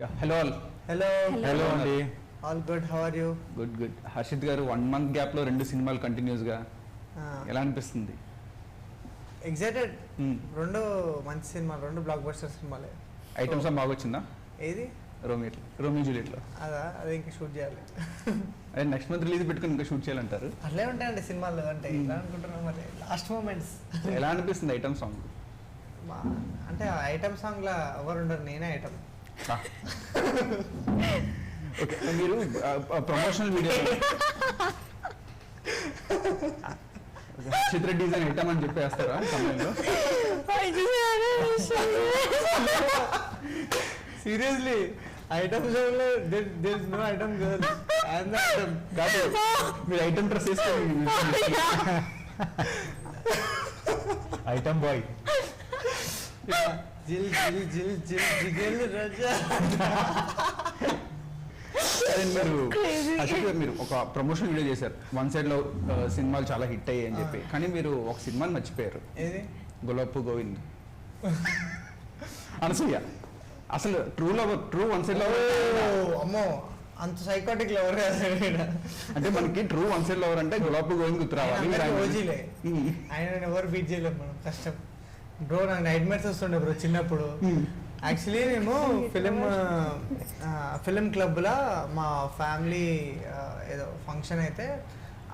Hello all. Hello అండి. All good, how are you? Good. Harshit garu 1 month gap లో 2 సినిమాలు continuous గా ఎలా అనిపిస్తుంది? ఎగ్జైటెడ్. రెండు మంచి సినిమాలు, రెండు బ్లాక్ బస్టర్ సినిమాలే. ఐటమ్ సాంగ్ బాగా వచ్చిందా? ఏది? రోమియో జూలియట్ లో. అదే ఇంకా షూట్ చేయాలి. అదే నెక్స్ట్ మంత్ రిలీజ్ పెట్టుకుని ఇంకా షూట్ చేయాలంటారు. అట్లే ఉంటాయండి సినిమాలు అంటే. ఎలా అనుకుంటున్నాం మరి లాస్ట్ మూమెంట్స్. ఎలా అనిపిస్తుంది ఐటమ్ సాంగ్? అంటే ఐటమ్ సాంగ్ లా ఎవరు ఉండరు, నేనే ఐటమ్. ఓకే, మీరు ప్రమోషనల్ వీడియో చిత్ర డిజైన్ ఐటమ్ అని చెప్పేస్తారా సమయంలో? సీరియస్లీ ఐటమ్ సాంగ్ లో there is no item girl, I am the item. కాదు, మీరు ఐటమ్ డ్రెస్ వేసుకొని ఐటమ్ బాయ్. జిల్ జిల్ జిల్ జిల్ జిగేల్ రజా. మీరు అసలు మీరు ఒక ప్రమోషన్ వీడియో చేశారు, వన్ సైడ్ లో సినిమాలు చాలా హిట్ అయ్యాయి అని చెప్పి, కానీ మీరు ఒక సినిమాని మర్చిపోయారు. ఏది? గులాబ్ గోవింద్. అనసూయ అసలు ట్రూ వన్ సైడ్ లవర్. అమ్మో, అంత సైకాటిక్ లవర్ కదా. అంటే మనకి ట్రూ వన్ సైడ్ లవర్ అంటే గులాబ్ గోవింద్ గుర్తు రావాలి. ఓజీలే ఆయన ఎవరు బీట్ చేయలేము మనం, కష్టం బ్రో. నాకు నైట్ మేర్స్ వస్తుండే బ్రో చిన్నప్పుడు. యాక్చువల్లీ మేము ఫిలిం క్లబ్లో మా ఫ్యామిలీ ఏదో ఫంక్షన్ అయితే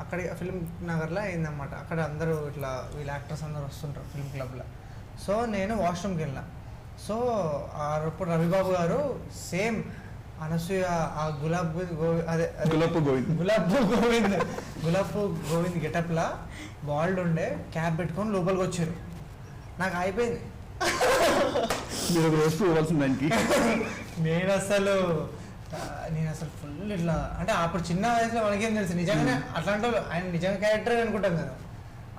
అక్కడ ఫిలిం నగర్లో అయిందన్నమాట. అక్కడ అందరూ ఇట్లా వీళ్ళ యాక్టర్స్ అందరూ వస్తుంటారు ఫిలిం క్లబ్లో. సో నేను వాష్రూమ్కి వెళ్ళినా. సో అప్పుడు రవిబాబు గారు సేమ్ అనసూయ ఆ గులాబ్ గోవింద్ గెటప్లా బాల్డ్ ఉండే క్యాప్ పెట్టుకొని లోపలికి వచ్చారు. నాకు అయిపోయింది. మీరు రోజు పోవాల్సింది దానికి. నేను అసలు ఫుల్ ఇట్లా అంటే అప్పుడు చిన్న వయసులో మనకేం తెలుసు, నిజంగానే అట్లాంటి వాళ్ళు ఆయన నిజంగా క్యారెక్టర్ అనుకుంటాం కదా.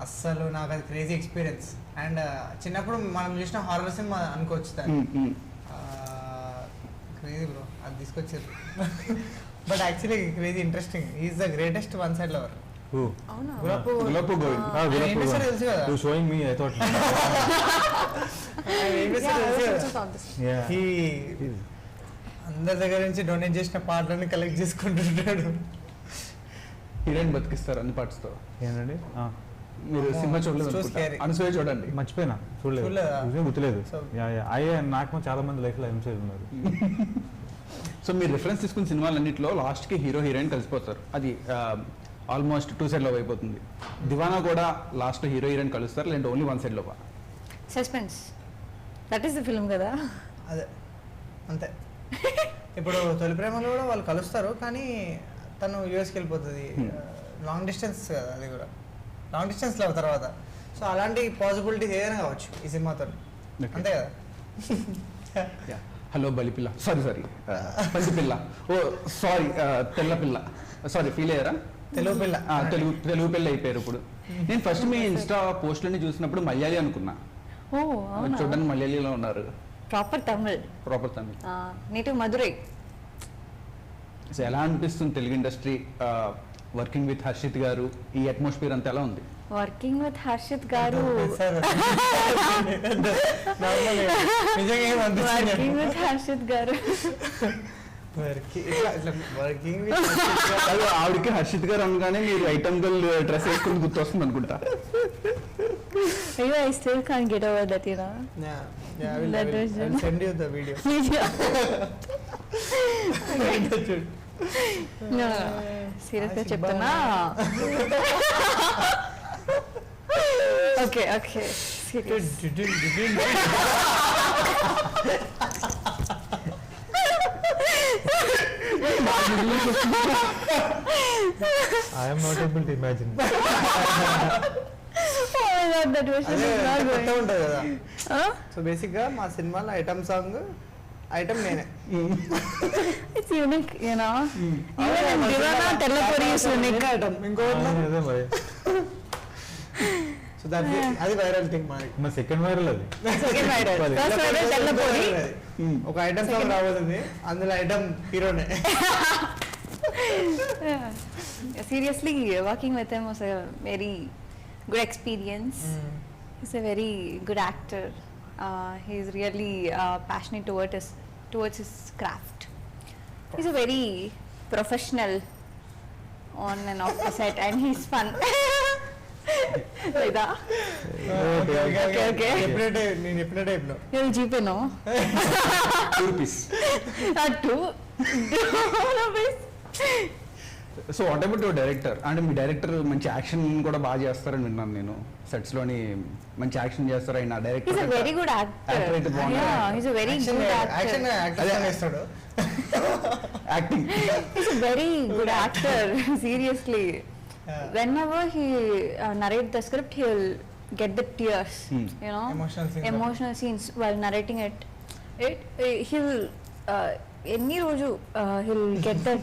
అస్సలు నాకు అది క్రేజీ ఎక్స్పీరియన్స్. అండ్ చిన్నప్పుడు మనం చూసిన హారర్ సినిమా అనుకోవచ్చు దాన్ని. క్రేజీ బ్రో, అది తీసుకొచ్చారు. But actually crazy interesting. Is the greatest one side lover. Gulab Govind తెలుసు కదా. షోయింగ్ మీ ఐ థాట్ అందరి దగ్గర నుంచి డొనేట్ చేసిన పాటలన్నీ కలెక్ట్ చేసుకుంటుంటాడు. హీరోయిన్ బతికిస్తారు అన్ని పార్ట్స్ తో. ఏంటండి? మీరు సినిమా చూడలేదు, అనసూయ చూడండి. మర్చిపోయినా, చూడలేదు, గుర్తులేదు. నాకు చాలా మంది లైఫ్ లో ఎంసైడ్ ఉన్నారు. సో మీరు రిఫరెన్స్ తీసుకున్న సినిమాలన్నింటిలో లాస్ట్ కి హీరో హీరోయిన్ కలిసిపోతారు. అది ఆల్మోస్ట్ 2 సైడ్ లవ్ అయిపోతుంది. దివానా కూడా లాస్ట్ హీరో హీరోయిన్ కలుస్తారు, లేదంటే only 1 side love? Suspense, that is the film కదా. అదే అంతే. ఇప్పుడు తొలి ప్రేమలో కూడా వాళ్ళు కలుస్తారు, కానీ తను యూఎస్కి వెళ్ళిపోతుంది. లాంగ్ డిస్టెన్స్ కదా, అది కూడా లాంగ్ డిస్టెన్స్ లవ్ తర్వాత. సో అలాంటి పాసిబిలిటీస్ ఏదైనా కావచ్చు ఈ సినిమాతో, అంతే కదా. హలో బలిపిల్ల, సారీ పంచిపిల్ల, ఓ సారీ తెల్ల పిల్ల, సారీ ఫీల్ అయ్యారా? తెలుగు పిల్ల అయిపోయారు ఇప్పుడు. నేను ఫస్ట్ మీ ఇన్స్టా పోస్ట్లని చూసినప్పుడు మలయాళీ అనుకున్నా. చూడడానికి మలయాళీలో ఉన్నారు. Proper Tamil. Native Madurai. So ఎలా అనిపిస్తుంది Telugu industry working with Harshit garu? ఈ అట్మాస్ఫియర్ అంతా ఎలా ఉంది? వర్కింగ్ విత్ హర్షిత్ గారు, వర్కింగ్ విత్ హర్షిత్ గారు. ఆవిడకి హర్షిత్ గారు అనగానే మీరు ఐటమ్ గర్ల్ డ్రెస్ వేసుకుని గుర్తు వస్తుంది అనుకుంటా. అయ్యో, I still can't get over that, you know. I'll send you the video. No, serious గా చెప్తున్నా. Okay, serious. I am not able to imagine. ఉంటుంది కదా. సో బేసిక్ గా మా సినిమాలో ఐటమ్ సాంగ్ ఐటమ్ నేనే. It's unique, you know. Even Divana Tellapuri is unique. So అది viral thing మాది. మా సెకండ్ వైరల్ అది. Second viral. First viral Tellapuri. ఒక ఐటమ్ సాంగ్ రాబోతుంది, అందులో ఐటమ్ హీరోనే. Seriously, working with him was a very good experience. He's a very good actor. He's really passionate towards his craft. He's a very professional on and off the set, and he's fun. Like that. Okay. నేను ఎప్పుడే టైప్లో You'll GP no? ₹2. Two. So what about your director? అంటే మీ director మంచి action కూడా బాగా చేస్తారని విన్నాను నేను. సెట్స్ లోని మంచి యాక్షన్ చేస్తారు ఆయన He's director. a very good actor. Actor అయితే బాగున్నాడు. Yeah, he's a very good action actor. చేస్తాడు. Acting. He's a very good actor. Seriously. Yeah. Whenever he narrate the script, he'll get the tears. You know, Emotional scenes. scenes while narrating it. He'll any roju he'll get the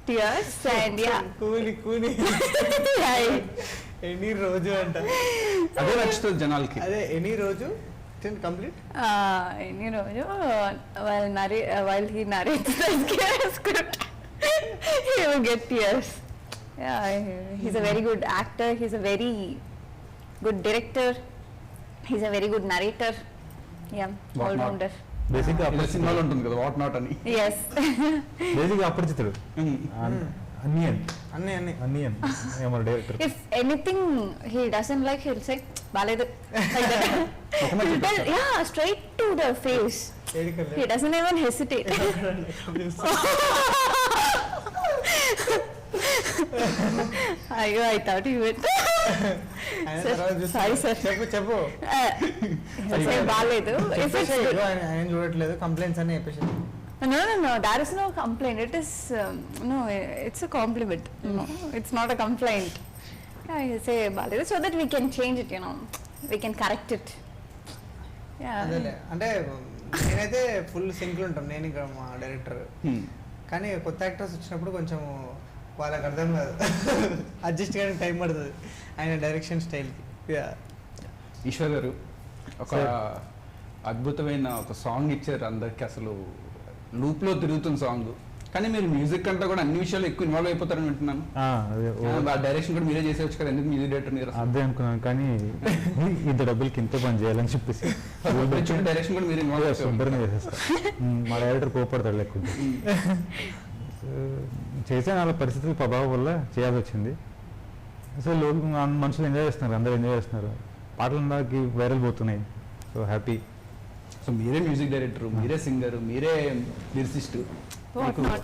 tears and yeah. కూలి any రోజు అంట. అదే నచ్చుతుంది జనాలకి. అదే any రోజు complete. Any roju while he narrates the script, he will get tears. Yeah, he's a very good actor. He's a very good director. He's a very good narrator. Yeah, What all not? rounder. బేసిక్గా ఇలా సినిమాలో ఉంటుంది కదా what not అని. Yes. బేసిక్గా అపరిచితుడు అన్నియన్ అన్నీ ఏమో director. If anything he doesn't like, he'll say, "Baledu." Like that. He'll tell, yeah, straight to the face. He doesn't even hesitate. Ayo, I thought you would. Sorry, sir. చెప్పు He'll say, "Baledu." If it's good. ఆయన చూడట్లేదు complaints అన్ని చెప్పేసి. No, there is no complaint. It is, no, it's a compliment. No, it's not a complaint. Yeah, you say, "Baledu," so that we can change it, you know. We can correct it. Yeah. అదేలే అంటే నేనైతే full సింక్లు ఉంటాం నేను ఇక్కడ మా director. కానీ కొత్త actors వచ్చినప్పుడు కొంచెం వాళ్ళకి అర్థం కాదు, అడ్జస్ట్ చేయడానికి టైం పడుతుంది ఆయన డైరెక్షన్ స్టైల్కి. ఈశ్వర్ గారు ఒక అద్భుతమైన ఒక సాంగ్ ఇచ్చారు అందరికి. అసలు లూప్ లో తిరుగుతున్న సాంగ్, కానీ మీరు మ్యూజిక్ కంటే కూడా అన్ని విషయాలు ఎక్కువ ఇన్వాల్వ్ అయిపోతారని వింటున్నాను. డైరెక్షన్ కూడా మీరే చేసేవచ్చు కదా, ఎందుకు మ్యూజిక్ డైరెక్టర్ మీరు? అదే అనుకున్నాను, కానీ ఇంత డబ్బులకి ఇంత పని చేయాలని చెప్పేసి డైరెక్షన్ కూడా మీరు ఇన్వాల్వ్ శుభ్రంగా చేసేస్తా. మా డైరెక్టర్ కోపడతాడు లేకుంటే. చేసే వాళ్ళ పరిస్థితుల ప్రభావం వల్ల చేయాల్సి వచ్చింది. అసలు మనుషులు ఎంజాయ్ చేస్తున్నారు, అందరూ ఎంజాయ్ చేస్తున్నారు, పాటలు నాకు వైరల్ పోతున్నాయి. So happy. సో మీరే మ్యూజిక్ డైరెక్టర్, మీరే సింగర్, మీరే లిరిసిస్ట్,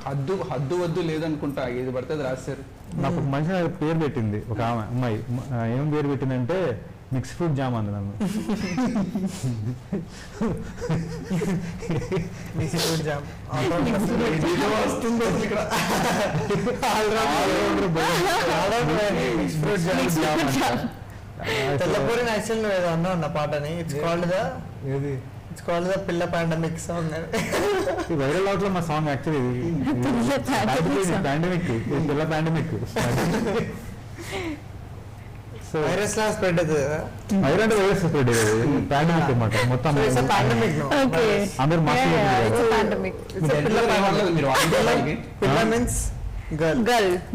హద్దు వద్దు లేదనుకుంటా, ఏది పడితే అది రాశారు. నాకు మంచి పేరు పెట్టింది ఒక అమ్మాయి. ఏం పేరు పెట్టిందంటే మిక్స్ ఫ్రూట్ జామ్ అంది నన్ను. తెల్లపూరి యాక్చువల్ ఏదో అన్నా పాటని. ఇట్స్ కాల్డ్ ద పిల్ల పాండమిక్ సాంగ్. వైరల్ అవుట్ లో మా సాంగ్ యాక్చువల్లీ పాండమిక్, పిల్ల పాండమిక్. సో వైరస్ లా స్ప్రెడ్ అవుతుంది కదా. వైరల్ అంటే వైరస్ స్ప్రెడ్ అయ్యేది, పాండమిక్ అన్నమాట మొత్తం. అందరు Pandemic. పిల్ల మీన్స్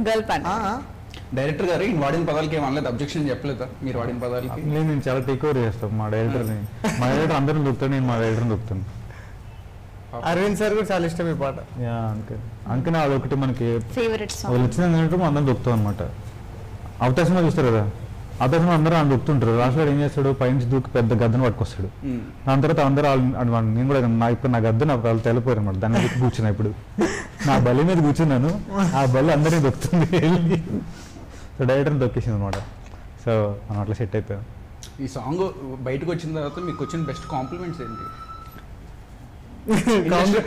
Girl pan. డైరెక్టర్ గారు ఈయన వాడిన పదాలకి ఏం అనలేదు, అబ్జెక్షన్ చెప్పలేదా మీరు వాడిన పదాలకి? నేను చాలా టేక్ ఓవర్ చేస్తాను మా డైరెక్టర్ని. మా డైరెక్టర్ అందరిని దొక్కుతాను, నేను మా డైరెక్టర్ని దొక్కుతాను. అరవింద్ సార్ కూడా చాలా ఇష్టం ఈ పాట. అందుకనే అదొకటి మనకి Favorite song. వాళ్ళు వచ్చిందంటే అందరం దొక్కుతాం అనమాట. అవకాశంలో చూస్తారు కదా, అవకాశంలో అందరూ ఆయన దొక్కుతుంటారు. లాస్ట్ ఏం చేస్తాడు, పైనుంచి దూకి పెద్ద గద్దను పట్టుకొస్తాడు. దాని తర్వాత అందరూ నేను కూడా ఇప్పుడు నా గద్ద నాకు వాళ్ళు తెలిపోయారు అనమాట. దాని మీద కూర్చున్నా, ఇప్పుడు నా బలి మీద కూర్చున్నాను, ఆ బలి అందరినీ దొక్కుతుంది. సో డైరెక్టర్ని దొక్కేసింది అనమాట. సో మనం అట్లా సెట్ అయిపోయాం. ఈ సాంగ్ బయటకు వచ్చిన తర్వాత మీకు వచ్చిన బెస్ట్ కాంప్లిమెంట్స్ ఏంటి?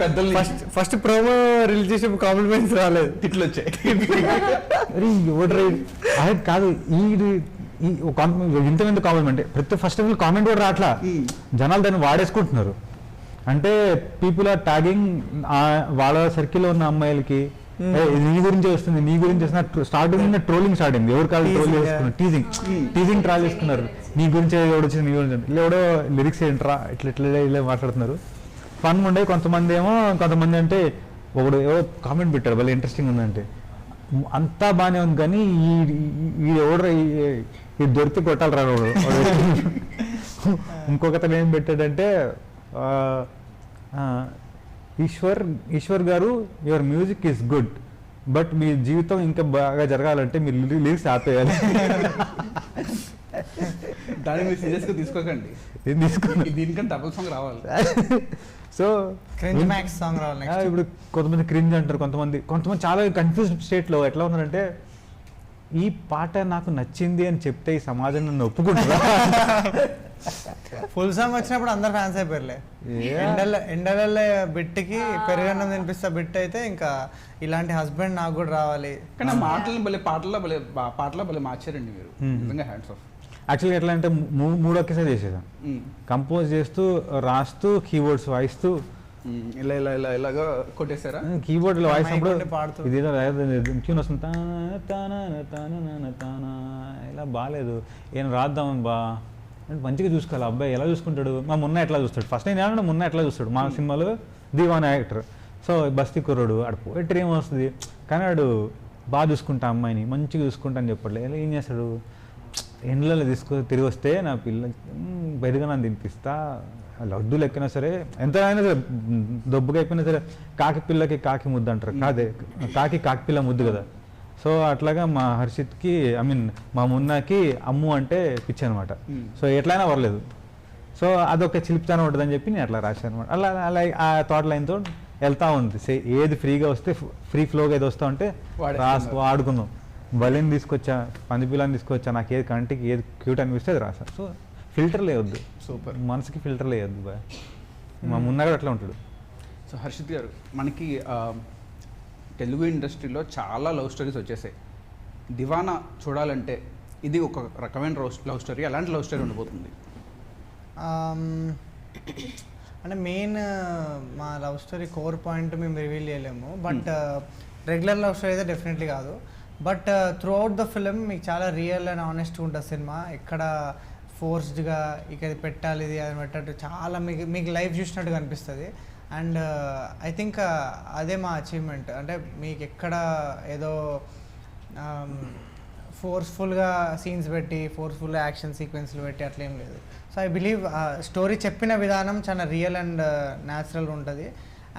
పెద్దలు ఫస్ట్ ప్రోమో రిలీజ్ చేసినప్పుడు కాంప్లిమెంట్స్ రాలేదు, తిట్లు వచ్చాయి. కాదు ఇంతమంది కాంప్లిమెంట్, ప్రతి ఫస్ట్ ఆఫ్ ఆల్ కామెంట్ కూడా రావట్లా, జనాలు దాన్ని వాడేసుకుంటున్నారు. అంటే పీపుల్ ఆర్ ట్యాగింగ్ వాళ్ళ సర్కిల్లో ఉన్న అమ్మాయిలకి, నీ గురించి వస్తుంది, నీ గురించి వస్తుంది. స్టార్టింగ్ ట్రోలింగ్ స్టార్ట్ అయింది. ఎవరు కాదు ట్రోల్ చేసుకున్నారు, టీజింగ్ ట్రాల్ చేసుకున్నారు. నీ గురించి ఎవడు వచ్చింది, నీ గురించి ఇలా ఎవడో లిరిక్స్ ఏంట్రా ఇట్లా ఇలా మాట్లాడుతున్నారు. ఫన్ ఉండే. కొంతమంది అంటే ఒకడు ఎవరో కామెంట్ పెట్టారు భలే ఇంట్రెస్టింగ్ ఉందంటే, అంతా బాగానే ఉంది కానీ ఈ ఎవడో ఈ దొరికి కొట్టాలి రా వాడు. ఇంకొకతను ఏం పెట్టాడంటే, Eshwar garu your music is good but మీ జీవితం ఇంకా బాగా జరగాలంటే మీరు లిరిక్స్ ఆపేయాలి. దాన్ని మీరు సీరియస్గా తీసుకోకండి, ఇది తీసుకుని దీనికంటే డబుల్ సాంగ్ రావాలి. సో క్రింజ్ మ్యాక్స్ సాంగ్ రావాలి next. ఇప్పుడు కొంతమంది క్రింజ్ అంటారు, కొంతమంది చాలా కన్ఫ్యూజ్డ్ స్టేట్లో ఎట్లా ఉన్నారంటే ఈ పాట నాకు నచ్చింది అని చెప్తే ఈ సమాజం నన్ను ఒప్పుకుంటారా? ఫుల్ సాంగ్ వచ్చినప్పుడు అందరు ఫ్యాన్స్ అయిపోయారులే. ఎండల బిట్కి పెరుగన్నం తినిపిస్తా బిట్ అయితే ఇంకా ఇలాంటి హస్బెండ్ నాకు కూడా రావాలి. కానీ పాటల్లో భలే మార్చారండి మీరు, నిజంగా హ్యాండ్స్ ఆఫ్. యాక్చువల్గా ఎట్లా అంటే మూడు ఒకేసారి చేసేదాం, కంపోజ్ చేస్తూ రాస్తూ కీబోర్డ్స్ వాయిస్తూ ఇలాగా కొట్టేశారా? కీబోర్డ్లో వాయిస్ అప్పుడు పాడుతూ. ఇదేదో ట్యూన్ వస్తుంది, ఇలా బాగాలేదు ఏం రాద్దాం బా అంటే మంచిగా చూసుకోవాలి. అబ్బాయి ఎలా చూసుకుంటాడు, మా మున్న ఎట్లా చూస్తాడు, ఫస్ట్ నేను ఏమన్నా మున్న ఎట్లా చూస్తాడు మా సినిమాలో దీవాన్ యాక్టర్. సో బస్తీ కుర్రోడు ఆడు పోయిటరీ ఏమొస్తుంది, కానీ ఆడు బాగా చూసుకుంటా అమ్మాయిని మంచిగా చూసుకుంటా అని చెప్పట్లే. ఇలా ఏం చేస్తాడు, ఎండ్లలో తిరిగి వస్తే నా పిల్ల బెరిగా నన్ను తినిపిస్తా, లడ్డు లెక్కైనా సరే ఎంత అయినా సరే దొబ్బుగా అయిపోయినా సరే కాకి పిల్లకి కాకి ముద్దు అంటారు, కాదే కాకి పిల్ల ముద్దు కదా. సో అట్లాగా మా హర్షిత్కి మా మున్నాకి అమ్ము అంటే పిచ్చి అనమాట. సో ఎట్లయినా పర్లేదు, సో అదొక చిలిపితనం ఉంటుందని చెప్పి నేను అట్లా రాశాను అనమాట. అలా ఆ థాట్ లైన్తో వెళ్తా ఉంది. ఏది ఫ్రీగా వస్తే ఫ్రీ ఫ్లోగా ఏది వస్తా ఉంటే ఆడుకుందాం. బలిని తీసుకొచ్చా, పందిపిల్లని తీసుకొచ్చా, నాకు ఏది కంటికి ఏది క్యూట్ అనిపిస్తే అది రాసా. సో ఫిల్టర్ లేవద్దు, సూపర్, మనసుకి ఫిల్టర్ లేవద్దు బాయ్. మా మున్నా కూడా అట్లా ఉంటాడు. సో హర్షిత్ గారు, మనకి తెలుగు ఇండస్ట్రీలో చాలా లవ్ స్టోరీస్ వచ్చేసాయి. దివానా చూడాలంటే ఇది ఒక రకమైన లవ్ స్టోరీ, అలాంటి లవ్ స్టోరీ ఉండబోతుంది. అంటే మెయిన్ మా లవ్ స్టోరీ కోర్ పాయింట్ మేము రివీల్ చేయలేము, బట్ రెగ్యులర్ లవ్ స్టోరీ అయితే డెఫినెట్లీ కాదు. But through out the film మీకు చాలా రియల్ అండ్ ఆనెస్ట్గా ఉంటుంది సినిమా. ఎక్కడ ఫోర్స్డ్గా ఇక ఇది పెట్టాలి ఇది అది పెట్టట్టు చాలా మీకు లైఫ్ చూసినట్టుగా అనిపిస్తుంది. అండ్ ఐ థింక్ అదే మా అచీవ్మెంట్. అంటే మీకు ఎక్కడ ఏదో ఫోర్స్ఫుల్గా సీన్స్ పెట్టి ఫోర్స్ఫుల్గా యాక్షన్ సీక్వెన్స్లు పెట్టి అట్లేం లేదు. సో ఐ బిలీవ్ స్టోరీ చెప్పిన విధానం చాలా రియల్ అండ్ న్యాచురల్గా ఉంటుంది.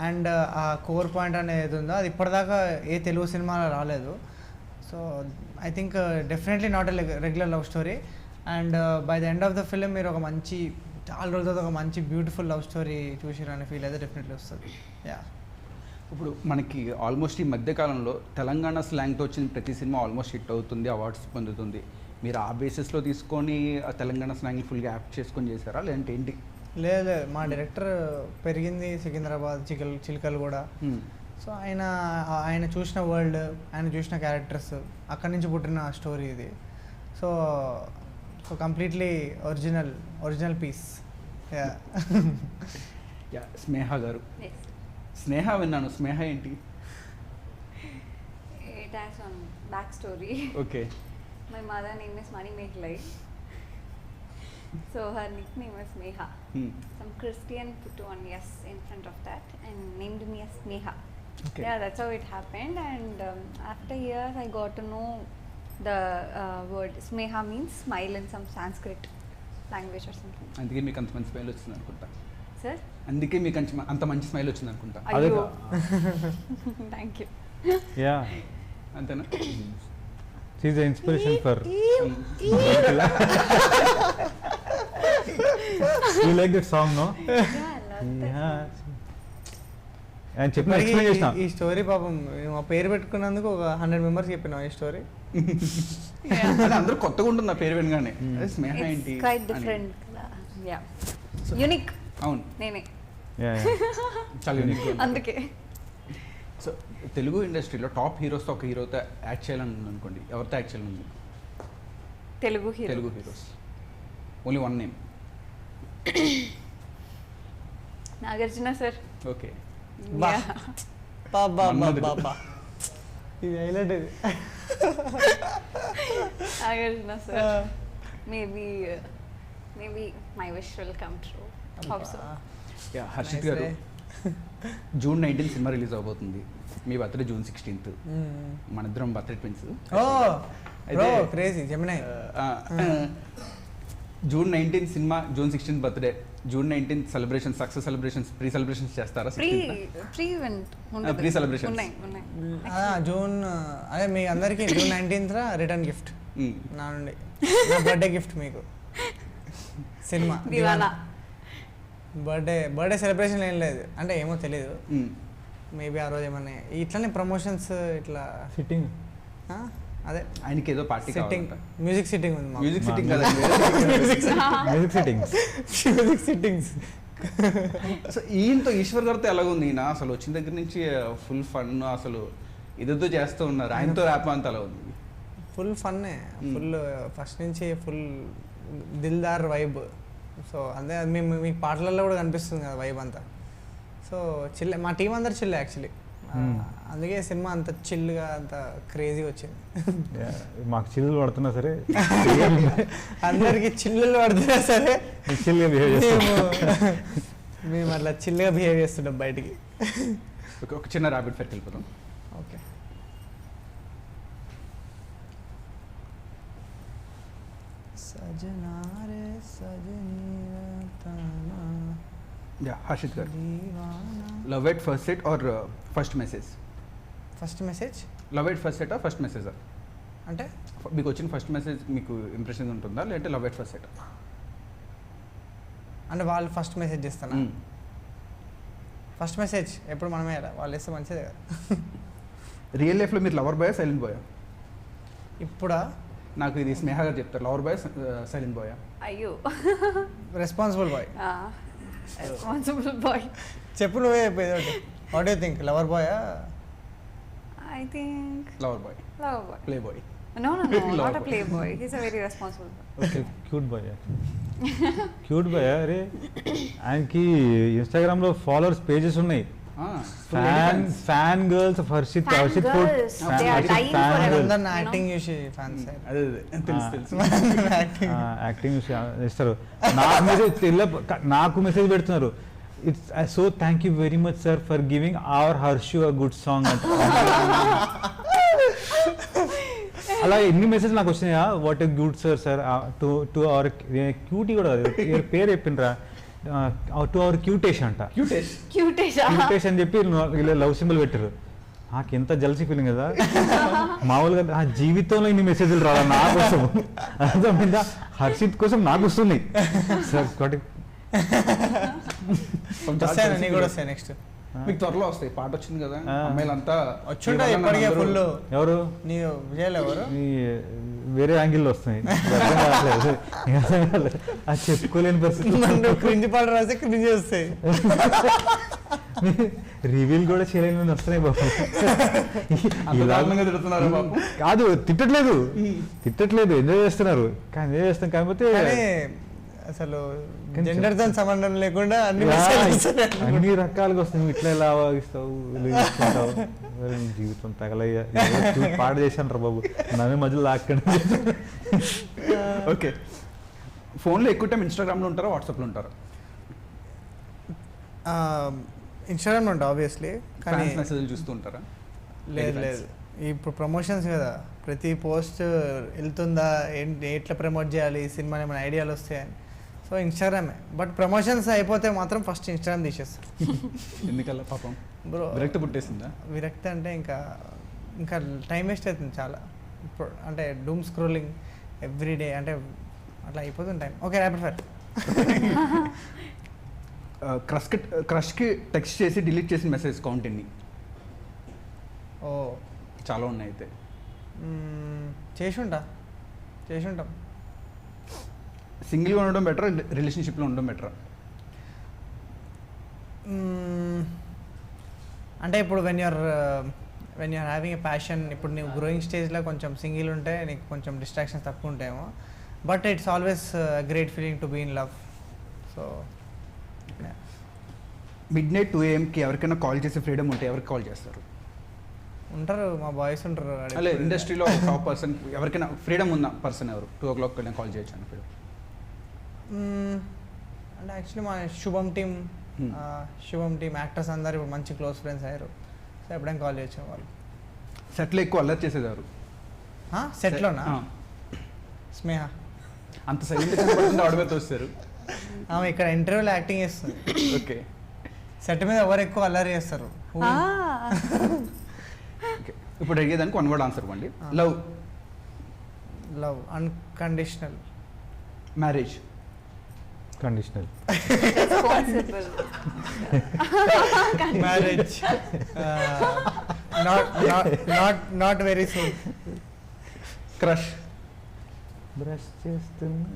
అండ్ ఆ కోర్ పాయింట్ అనేది ఏది ఉందో అది ఇప్పటిదాకా ఏ తెలుగు సినిమాలో రాలేదు. So I think definitely not a regular love story. And by the end of the film మీరు ఒక మంచి చాలా రోజులతో ఒక మంచి బ్యూటిఫుల్ లవ్ స్టోరీ చూసిరనే ఫీల్ అయితే డెఫినెట్లీ వస్తుంది. యా, ఇప్పుడు మనకి ఆల్మోస్ట్ ఈ మధ్యకాలంలో తెలంగాణ స్లాంగ్తో వచ్చిన ప్రతి సినిమా ఆల్మోస్ట్ హిట్ అవుతుంది, అవార్డ్స్ పొందుతుంది. మీరు ఆ బేసిస్లో తీసుకొని ఆ తెలంగాణ స్లాంగ్ని ఫుల్గా యాప్ట్ చేసుకొని చేశారా, లేదంటే ఏంటి? లేదు, మా డైరెక్టర్ పెరిగింది సికింద్రాబాద్ చిలకలు కూడా. సో ఆయన చూసిన వరల్డ్, ఆయన చూసిన క్యారెక్టర్స్, అక్కడి నుంచి పుట్టిన స్టోరీ ఇది. So completely original piece. Yeah, Sneha garu. Sneha విన్నాను, స్నేహ ఏంటి? It has some backstory. Okay. My mother name is Manimehlai. So her nickname is Sneha. Some Christian put one yes in front of that and named me as Sneha. Okay. Yeah, that's how it happened. And after years I got to know the word Sneha means smile in some Sanskrit language or something. అందుకే మీకు అంత మంచి smile వచ్చింది అనుకుంటా. Sir? అందుకే మీకు అంత మంచి స్మైల్ వచ్చింది అనుకుంటా. Ayyo. Thank you. Yeah. అంతేనా? She's the inspiration for. You like that song, no? Yeah, I love that. Yeah. And చెప్పిన ఎక్స్ప్లెయిన్ చేసిన. ఈ స్టోరీ పాపం మా పేరు పెట్టుకున్నందుకు ఒక 100 మెంబర్స్ చెప్పినా ఈ స్టోరీ. Yeah. అంటే అందరూ కొత్తగా ఉంటుంది నా పేరు వినగానే. స్నేహ ఏంటి? It's quite different. Yeah. Unique. అవును, నేనే. Yeah. చాలా యూనిక్. అందుకే. సో తెలుగు ఇండస్ట్రీలో టాప్ హీరోస్తో ఒక హీరోతో యాక్ట్ చేయాలని అనుకోండి, ఎవరితో యాక్ట్ చేయాలని? Telugu heroes only one name. Nagarjuna sir. Okay. ఇది హైలైట్ ఇది. Nagarjuna sir. Maybe my wish will come true. Hope so. Yeah, Harshit garu, June 19 సినిమా రిలీజ్ అవబోతుంది. మీ బర్త్డే June 16. మన ఇద్దరం birthday twins. Oh crazy Gemini. June 19 సినిమా, June 16 birthday, June 19 celebration, success celebrations, pre celebrations చేస్తారా? Pre event Pre celebrations. ఉన్నాయి June అదే మీ అందరికీ జూన్ 19th రిటర్న్ గిఫ్ట్ నా నుండి, నా బర్త్డే గిఫ్ట్ మీకు సినిమా దివానా. బర్త్డే సెలబ్రేషన్ ఏం లేదు, అంటే ఏమో తెలియదు, మేబీ ఆ రోజు ఏమన్నా ఇట్లానే ప్రమోషన్స్ ఇట్లా సిట్టింగ్ ఆ, అదే ఆయనకి ఏదో పార్టీ సిట్టింగ్, మ్యూజిక్ సిట్టింగ్ ఉంది మాకు. మ్యూజిక్ సిట్టింగ్ కదా. Music sittings. Music sittings. So ఈయనతో ఈశ్వర్ గారితో ఎలాగుంది? ఈయన అసలు వచ్చిన దగ్గర నుంచి ఫుల్ ఫన్, అసలు ఇదితో చేస్తూ ఉన్నారు. ఆయనతో ర్యాప్ అంతా ఎలా ఉంది? ఫుల్ ఫన్నే, ఫుల్ ఫస్ట్ నుంచి ఫుల్ దిల్దార్ వైబ్. సో అదే అది మేము మీకు పాటలలో కూడా కనిపిస్తుంది కదా వైబ్ అంతా. సో చిల్, మా టీం అందరు చిల్ యాక్చువల్లీ, అందుకే సినిమా అంత చిల్గా అంత క్రేజీ వచ్చింది. మాకు చిల్లులు పడుతున్నా సరే అందరికి చిల్లులు పడుతున్నా సరే చిల్లుగా బిహేవ్ చేస్తాం. మేము అట్లా చిల్గా బిహేవ్ చేస్తుంటాం బయటికి. ఒక చిన్న ర్యాపిడ్ ఫైర్కి వెళ్ళిపోతాం. ఓకే. సజనా రే సజనీ రతనా యా, హర్షిత్ గారు, దీవానా. Love at first sight or first message? First message love at first sight or first message? అంటే మీకు వచ్చిన ఫస్ట్ మెసేజ్ మీకు ఇంప్రెషన్ ఉంటుందా, లేదంటే లవ్ ఎట్ ఫస్ట్ సెట్? అంటే వాళ్ళు ఫస్ట్ మెసేజ్ చేస్తానా? ఫస్ట్ మెసేజ్ ఎప్పుడు మనమే కదా, వాళ్ళు వేస్తే మంచిదే కదా. రియల్ లైఫ్లో మీరు లవర్ బాయ్, సైలెంట్ బాయ్? ఇప్పుడా? నాకు ఇది స్నేహ గారు చెప్తారు, లవర్ బాయ్, సైలెంట్ బాయ్? అయ్యో, రెస్పాన్సిబుల్ బాయ్. Responsible boy. చెప్పు నువ్వే చెప్పేది ఒకటి. వాట్ యూ థింక్, లవర్ బాయా? I think lover boy, lover boy. Play boy? No, Lover not a boy. playboy. He's a very responsible boy. Okay, cute boy. Cute boy. అరే ఆయనకి ఇన్స్టాగ్రామ్లో followers pages ఉన్నాయి. Fan girls of Harshit. Fan Harshit girls. They are dying for him. అందరిని You know? Acting చూసి fans అదే తెలుసు తెలుసు. Acting ఇస్తారు. నాకు మెసేజ్ పెడుతున్నారు, it's so thank you very much sir for giving our Harshu a good song అంట. అలా ఎన్ని మెసేజ్ నాకు వచ్చినాయా, what a good sir to our cutie కూడా పేరు చెప్పిండ్రా, టు అవర్ క్యూటేష్ అంట. Cute-ish. క్యూటేష్ అని చెప్పి లవ్ సింబల్ పెట్టారు. నాకు ఎంత జల్సీ ఫీలింగ్ కదా. మామూలుగా ఆ జీవితంలో ఇన్ని మెసేజ్లు రావాలి నా కోసం, అర్థమైందా? హర్షిత్ కోసం నాకు వస్తుంది సార్. వస్తాను, నీకు కూడా వస్తాయి నెక్స్ట్. మీకు త్వరలో వస్తాయి, పాట వచ్చింది కదా, ఆ. అమ్మాయిలంతా వచ్చుంటా ఇప్పటికే ఫుల్. ఎవరు నీ విజయాలు ఎవరు? ఈ వేరే యాంగిల్లో వస్తున్నాయి, అర్థం కావట్లేదు. అది చెప్పుకోలేని పరిస్థితి. క్రింజ్ పాట రాస్తే క్రింజ్ వస్తాయి. రివీల్ కూడా చేయలేని వస్తున్నాయి బాబు. అంత దారుణంగా తిడుతున్నారు బాబు. కాదు, తిట్టట్లేదు, ఎంజాయ్ చేస్తున్నారు. కానీ ఎంజాయ్ చేస్తాం, కాకపోతే కానీ అసలు జెండర్ తో సంబంధం లేకుండా అన్ని యా, messages వస్తున్నాయి. అన్ని రకాలుగా వస్తాయి. నువ్వు ఇట్లా ఎలా ఆగిస్తావు, ఇలా చేసుకుంటావు, మరి నీ జీవితం తగలయ్యా, పాట చేశాను రా బాబు, నవ్వే మధ్యలో లాక్కండి. ఓకే, ఫోన్లో ఎక్కువ టైం ఇన్స్టాగ్రామ్లో ఉంటారా, వాట్సాప్లో ఉంటారా? ఇన్స్టాగ్రామ్ ఉంటా ఆబ్వియస్లీ, కానీ మెసేజ్లు చూస్తూ ఉంటారా? లేదు ఇప్పుడు ప్రమోషన్స్ కదా, ప్రతి పోస్ట్ వెళ్తుందా, ఎట్లా ప్రమోట్ చేయాలి ఈ సినిమా, ఏమైనా ఐడియాలు వస్తాయని. సో ఇన్స్టాగ్రామే, బట్ ప్రమోషన్స్ అయిపోతే మాత్రం ఫస్ట్ ఇన్స్టాగ్రామ్ తీసేస్తారు. ఎందుకల్లా పాపం బ్రో విరక్తి పుట్టేసిందా? విరక్తి అంటే ఇంకా టైం వేస్ట్ అవుతుంది చాలా. ఇప్పుడు అంటే డూమ్ స్క్రోలింగ్ ఎవ్రీ డే, అంటే అట్లా అయిపోతుంది టైం. Okay, rapid fire. క్రష్కి టెక్స్ట్ చేసి డిలీట్ చేసిన మెసేజ్ కౌంట్ ఎన్ని? ఓ చాలా ఉన్నాయి అయితే. చేసి ఉంటాం. సింగిల్గా ఉండడం బెటరా, రిలేషన్షిప్లో ఉండడం బెటరా? అంటే ఇప్పుడు when you're having a passion, ఇప్పుడు నీవు గ్రోయింగ్ స్టేజ్లో కొంచెం సింగిల్ ఉంటే నీకు కొంచెం డిస్ట్రాక్షన్స్ తక్కువ ఉంటాయేమో, but it's always great feeling to be in love. So midnight 2 AM ఎవరికైనా కాల్ చేసే ఫ్రీడమ్ ఉంటే ఎవరికి కాల్ చేస్తారు? ఉంటారు, మా బాయ్స్ ఉంటారు. అలా ఇండస్ట్రీలో టాప్ పర్సన్ ఎవరికైనా ఫ్రీడమ్ ఉన్న పర్సన్ ఎవరు? 2 o'clock కాల్ చేయొచ్చు అని ఫ్రీడమ్ అంటే యాక్చువల్లీ మా శుభం టీమ్ యాక్టర్స్ అందరు ఇప్పుడు మంచి క్లోజ్ ఫ్రెండ్స్ అయ్యారు. సో ఎప్పుడైనా కాల్ చేయొచ్చు వాళ్ళు. సెట్లో ఎక్కువ అల్లరి చేసేదారు సెట్లోనా? స్నేహ అంత సైలెంట్ కనబడుతుంది ఆవిడ మీద తోస్తారు. ఆమె ఇక్కడ ఇంటర్వ్యూలో యాక్టింగ్ చేస్తుంది. ఓకే సెట్ మీద ఎవరు ఎక్కువ అల్లరి చేస్తారు? ఓకే ఇప్పుడు అడిగేదానికి వన్ వర్డ్ ఆన్సర్ ఇవ్వండి. Love, love, unconditional. Marriage, conditional. Responsible. Marriage, not very soon. Crush, brush చేస్తున్నా.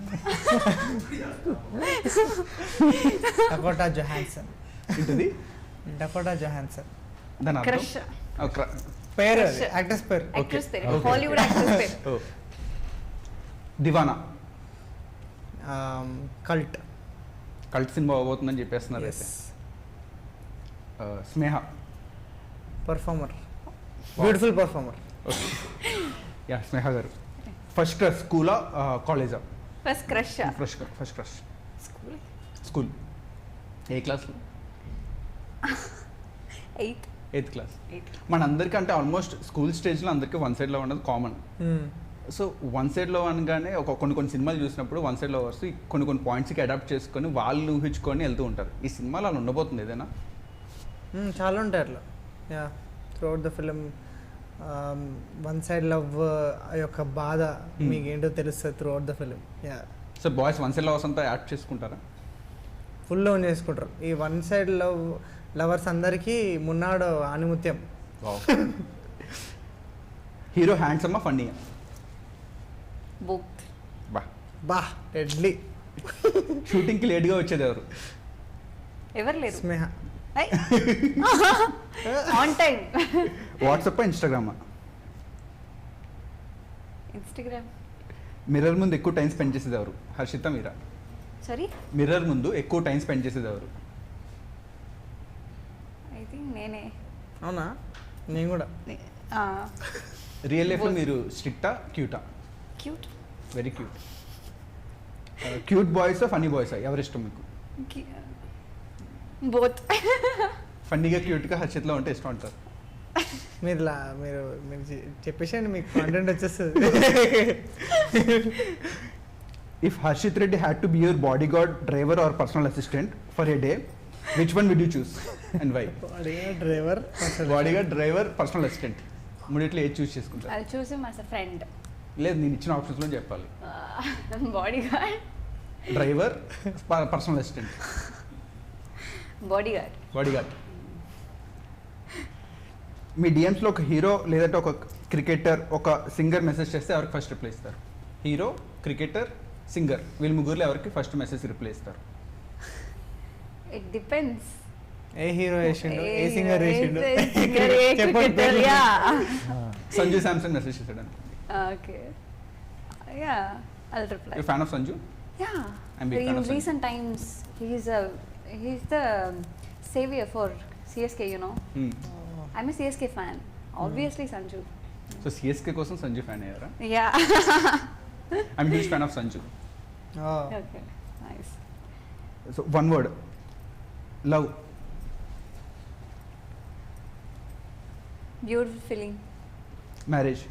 Dakota Johansson. ఏంటిది డకోటా జొహాన్సన్ దాని అర్థం? Crush. పేరు, Crush. యాక్టర్స్ పేరు. Actress పేరు. Okay. Hollywood actress పేరు. ఓ దివానా, కల్ట్. కల్ట్ సినిమా అవబోతుందని చెప్పేస్తున్నారు అయితే. Sneha, performer, beautiful performer. Okay yeah Sneha గారు. ఫస్ట్ క్రష్ స్కూలా కాలేజా? First crush. First crush School. School. ఏ క్లాస్లో? 8th. 8th class. మనందరికీ అంటే ఆల్మోస్ట్ స్కూల్ స్టేజ్లో అందరికీ వన్ సైడ్ లవ్ అనేది common. So one side love అనగానే కొన్ని సినిమాలు చూసినప్పుడు వన్ సైడ్ లవర్స్ కొన్ని పాయింట్స్కి అడాప్ట్ చేసుకొని వాళ్ళు ఊహించుకొని వెళ్తూ ఉంటారు. ఈ సినిమాలో అలా ఉండబోతుంది ఏదైనా? చాలా ఉంటాయి అట్లా. Yeah, throughout the film one side love యొక్క బాధ మీకు ఏంటో తెలుస్తుంది throughout the film. Yeah, so boys one side lovers అంతా యాడ్ చేసుకుంటారా? ఫుల్ లవ్ చేసుకుంటారు. ఈ వన్ సైడ్ లవర్స్ అందరికీ మున్నాడు ఆనిముత్యం. హీరో హ్యాండ్సమ్మా ఫన్నీయా? Both. బా డెడ్లీ. షూటింగ్కి లేట్గా వచ్చేది ఎవరు? ఎవరు లేరు. స్నేహ. On time. వాట్సాప్ ఇన్స్టాగ్రామా? ఇన్స్టాగ్రామ్. మిర్రర్ ముందు ఎక్కువ టైం స్పెండ్ చేసేది ఎవరు? హర్షిత, మీరా? సారీ, మిర్రర్ ముందు ఎక్కువ టైం స్పెండ్ చేసేది ఎవరు? ఐ థింక్ నేనే. అవునా? నేను కూడా. రియల్ లైఫ్లో మీరు స్ట్రిక్టా క్యూటా? Cute. Very cute. Cute boys funny boys ఎవరు ఇష్టం మీకు? బోత్. ఫన్నీగా క్యూట్గా హర్షిత్లో ఉంటే ఇష్టం అంటారు. మీరు చెప్పేసండి, మీకు కాంటెంట్ వచ్చేస్తుంది. If Harshit Reddy had to be your body guard, driver or personal assistant for a day, which one would you choose and why? Driver, body guard, driver, personal assistant మూడిట్లో ఏది చూస్ చేసుకుంటారు? I'll choose him as a friend. లేదు, నేను ఇచ్చిన ఆప్షన్స్లో చెప్పాలి. Bodyguard. Driver, personal assistant. Bodyguard. Body guard. మీ డిఎమ్స్లో ఒక హీరో లేదంటే ఒక క్రికెటర్, ఒక సింగర్ మెసేజ్ చేస్తే ఎవరికి ఫస్ట్ రిప్లై ఇస్తారు? హీరో, క్రికెటర్, సింగర్, వీళ్ళ ముగ్గురులో ఎవరికి ఫస్ట్ మెసేజ్ రిప్లై ఇస్తారు? It depends. ఏ హీరో వేసిండు, ఏ సింగర్ వేసిండు? Singer, ఏ cricketer, yeah. Sanju Samson message చేశాడు అనుకోండి. Okay. Yeah, I'll reply. You fan of Sanju? Yeah. I'm big fan In of Sanju. recent times, he's the savior for CSK, you know. I'm a CSK fan. Obviously, Sanju. So CSK కోసం Sanju fan అయ్యారా? Yeah. I'm huge fan of Sanju. Okay. Nice. So one word, love. Beautiful feeling. మ్యారేజ్.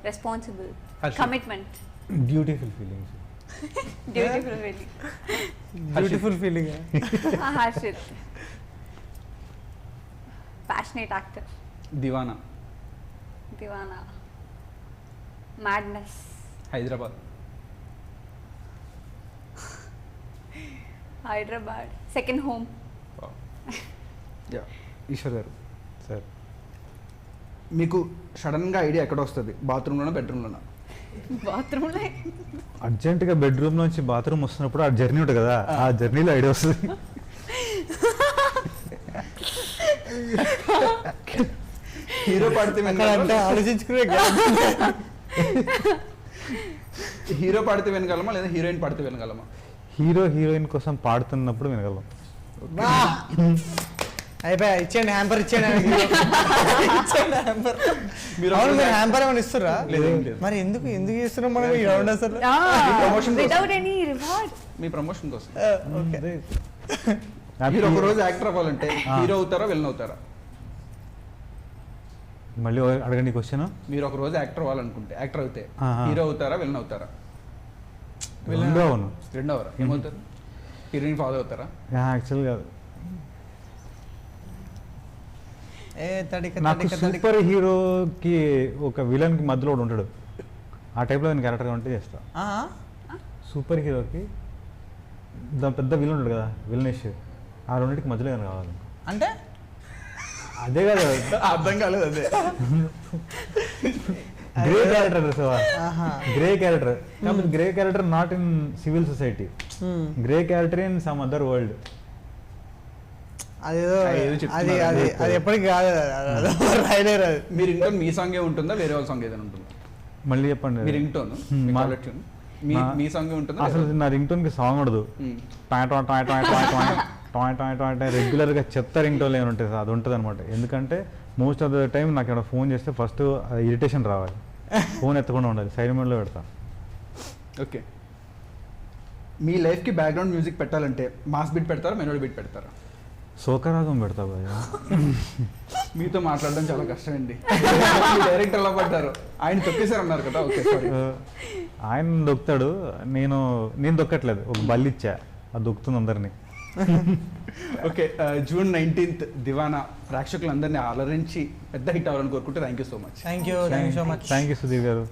Responsible. Harshit. Commitment. Beautiful feelings. Beautiful feeling. Beautiful feeling. Harshit. Passionate actor. దివానా. Divana. Madness. Hyderabad. Hyderabad. Second home. Yeah Eshwar garu, sir మీకు సడన్గా idea ఎక్కడ వస్తుంది? బాత్రూంలోనా, బెడ్రూమ్లోనా? Bathroom like. అర్జెంటుగా bedroom నుంచి బాత్రూమ్ వస్తున్నప్పుడు ఆ జర్నీ ఉంటుంది కదా, ఆ జర్నీలో ఐడియా వస్తుంది. హీరో పాడితే అంటే ఆలోచించుకునే హీరో పాడితే వినగలమా లేదా హీరోయిన్ పాడితే వినగలమా? హీరో హీరోయిన్ కోసం పాడుతున్నప్పుడు వినగలం. అయిపోయా, ఇచ్చేయండి హ్యాంపర్, ఇచ్చేయండి. హ్యాంపర్. మీరు అవును, మీరు హ్యాంపర్ ఏమైనా ఇస్తుర్రా? లేదు, ఏం లేదు. మరి ఎందుకు ఇస్తున్నాం మనం ఈ రౌండ్ అసలు? promotion కోసం. Without any reward. మీ ప్రమోషన్ కోసం. ఓకే. మీరు ఒక రోజు యాక్టర్ అవ్వాలంటే హీరో అవుతారా, విలన్ అవుతారా? మళ్ళీ అడగండి క్వశ్చన్. మీరు ఒక రోజు యాక్టర్ అవ్వాలనుకుంటే, యాక్టర్ అవుతే ఆహా. హీరో అవుతారా, విలన్ అవుతారా? రెండు అవును రెండో అవరా ఏమవుతారు? హీరోయిన్ ఫాలో అవుతారా? యాక్చువల్ కాదు, తడిక నాకు సూపర్ హీరోకి ఒక విలన్కి మధ్యలో ఒకడు ఉంటాడు, ఆ టైప్లో నేను క్యారెక్టర్గా ఉంటే చేస్తా. సూపర్ హీరోకి దాని పెద్ద విలన్ ఉంటాడు కదా, విలనిష్, ఆ రెండింటికి మధ్యలో ఏమైనా కావాలి అంటే అదే కదా అర్థం కాలేదు. అదే గ్రే క్యారెక్టర్, గ్రే క్యారెక్టర్ కాబట్టి grey character not in civil society, grey character in some other world. అదేదో ఏదో అది చెప్తున్నారు. అది అది ఎప్పటికి కాదు, రైడే రాదు. మీ రింగ్ టోన్ మీ సాంగే ఉంటుందా, వేరే వాళ్ళ సాంగ్ ఏదైనా ఉంటుందా? మళ్ళీ చెప్పండి. మీ రింగ్ టోన్ మా- ట్యూన్ మీ సాంగే ఉంటుందా? అసలు నా రింగ్ టోన్కి సాంగ్ ఉండదు, రెగ్యులర్గా చెత్త రింగ్ టోన్ ఏమైనా ఉంటుంది అది ఉంటుంది అనమాట. ఎందుకంటే మోస్ట్ ఆఫ్ ద టైం నాకు ఏమైనా ఫోన్ చేస్తే ఫస్ట్ ఇరిటేషన్ రావాలి, ఫోన్ ఎత్తకుండా ఉండాలి, సైడ్ మోడ్లో పెడతా. ఓకే, మీ లైఫ్కి బ్యాక్గ్రౌండ్ మ్యూజిక్ పెట్టాలంటే మాస్ బీట్ పెడతారా, మెలోడీ బీట్ పెడతారా? శోకరాగం పెడతా భయ్యా. మీతో మాట్లాడడం చాలా కష్టం అండి. డైరెక్టర్ ఎలా పడ్డారు? ఆయన తొక్కేసారు అన్నారు కదా. Okay, sorry. ఆయన దొక్కుతాడు, నేను దొక్కట్లేదు, ఒక బల్లి ఇచ్చా, అది దొక్కుతుంది అందరినీ. ఓకే, జూన్ 19th దివానా ప్రేక్షకులందరినీ అలరించి పెద్ద హిట్ అవ్వాలని కోరుకుంటే thank you so much. Thank you so much. Thank you Sudheer గారు.